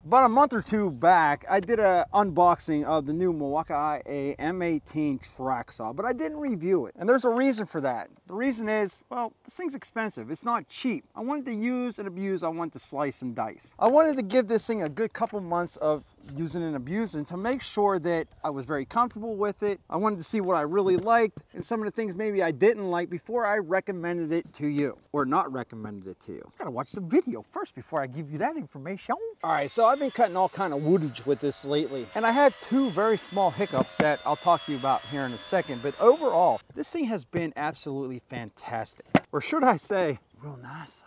About a month or two back, I did an unboxing of the new Milwaukee M18 Track Saw, but I didn't review it. And there's a reason for that. The reason is, well, this thing's expensive. It's not cheap. I wanted to use and abuse. I wanted to slice and dice. I wanted to give this thing a good couple months of using and abusing to make sure that I was very comfortable with it. I wanted to see what I really liked and some of the things maybe I didn't like before I recommended it to you, or not recommended it to you. I gotta watch the video first before I give you that information. All right, so I've been cutting all kind of woodage with this lately, and I had two very small hiccups that I'll talk to you about here in a second, but overall, this thing has been absolutely fantastic. Or should I say, real nice.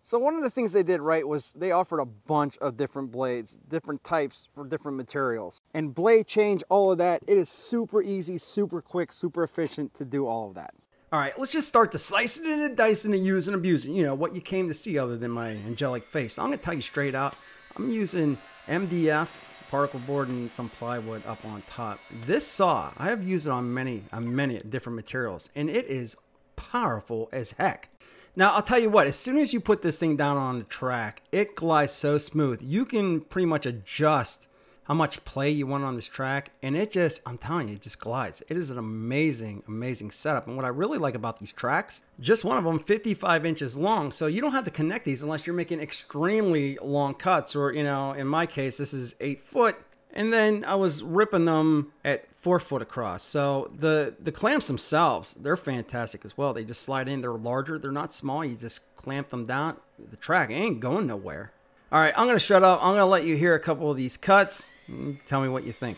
So one of the things they did right was they offered a bunch of different blades, different types for different materials. And blade change, all of that, it is super easy, super quick, super efficient to do all of that. All right, let's just start the slicing and dicing and using and abusing. You know, what you came to see other than my angelic face. I'm gonna tell you straight out, I'm using MDF, particle board, and some plywood up on top. This saw, I have used it on many different materials, and it is powerful as heck. Now, I'll tell you what, as soon as you put this thing down on the track, it glides so smooth. You can pretty much adjust how much play you want on this track, and it just, I'm telling you, it just glides. It is an amazing, amazing setup. And what I really like about these tracks, just one of them 55 inches long, so you don't have to connect these unless you're making extremely long cuts, or, you know, in my case, this is 8 foot. And then I was ripping them at 4 foot across. So the clamps themselves, they're fantastic as well. They just slide in, they're larger, they're not small. You just clamp them down. The track ain't going nowhere. All right, I'm gonna shut up. I'm gonna let you hear a couple of these cuts. Tell me what you think.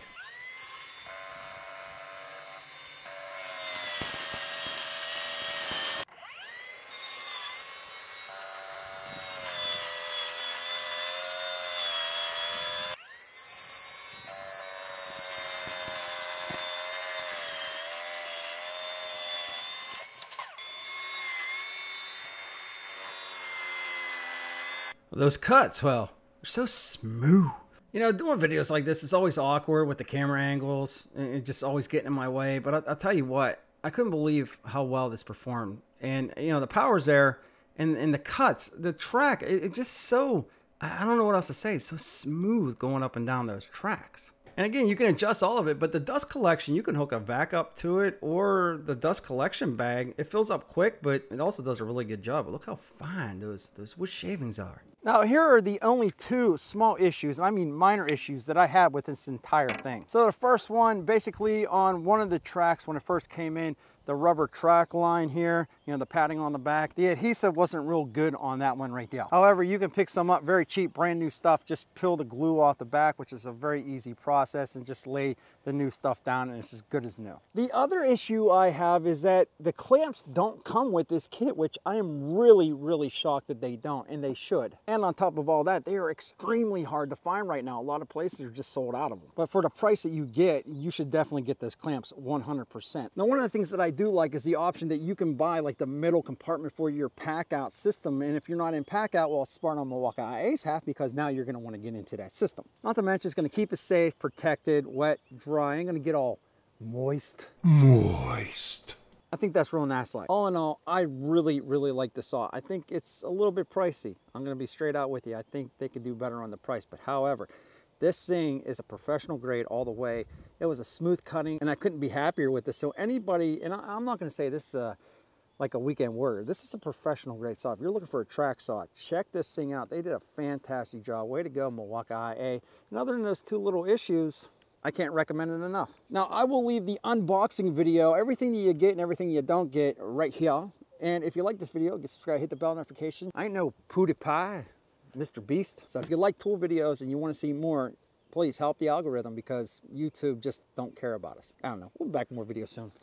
Those cuts, well, they're so smooth. You know, doing videos like this is always awkward with the camera angles, and it just always getting in my way. But I'll tell you what, I couldn't believe how well this performed. And, you know, the power's there, and the cuts, the track, it just so, I don't know what else to say. It's so smooth going up and down those tracks. And again, you can adjust all of it, but the dust collection, you can hook a vac up to it, or the dust collection bag. It fills up quick, but it also does a really good job. But look how fine those wood shavings are. Now, here are the only two small issues, and I mean minor issues, that I had with this entire thing. So the first one, basically on one of the tracks when it first came in, the rubber track line here, you know, the padding on the back, the adhesive wasn't real good on that one right there. However, you can pick some up very cheap, brand new stuff. Just peel the glue off the back, which is a very easy process, and just lay the new stuff down, and it's as good as new. The other issue I have is that the clamps don't come with this kit, which I am really shocked that they don't, and they should. And on top of all that, they are extremely hard to find right now. A lot of places are just sold out of them. But for the price that you get, you should definitely get those clamps 100%. Now, one of the things that I do like is the option that you can buy like the middle compartment for your pack out system. And if you're not in pack out, well, smart on Milwaukee IA's half, because now you're going to want to get into that system. Not to mention it's going to keep it safe, protected, wet, dry. Ain't going to get all moist. I think that's real nice. All in all, I really like the saw. I think it's a little bit pricey. I'm going to be straight out with you. I think they could do better on the price. But however, this thing is a professional grade all the way. It was a smooth cutting, and I couldn't be happier with this. So anybody, and I'm not going to say this like a weekend warrior. This is a professional grade saw. If you're looking for a track saw, check this thing out. They did a fantastic job. Way to go, Milwaukee IA. And other than those two little issues, I can't recommend it enough. Now, I will leave the unboxing video, everything that you get and everything you don't get, right here. And if you like this video, get subscribed, hit the bell notification. I ain't no PewDiePie, Mr. Beast. So if you like tool videos and you want to see more, please help the algorithm, because YouTube just don't care about us. I don't know. We'll be back with more videos soon.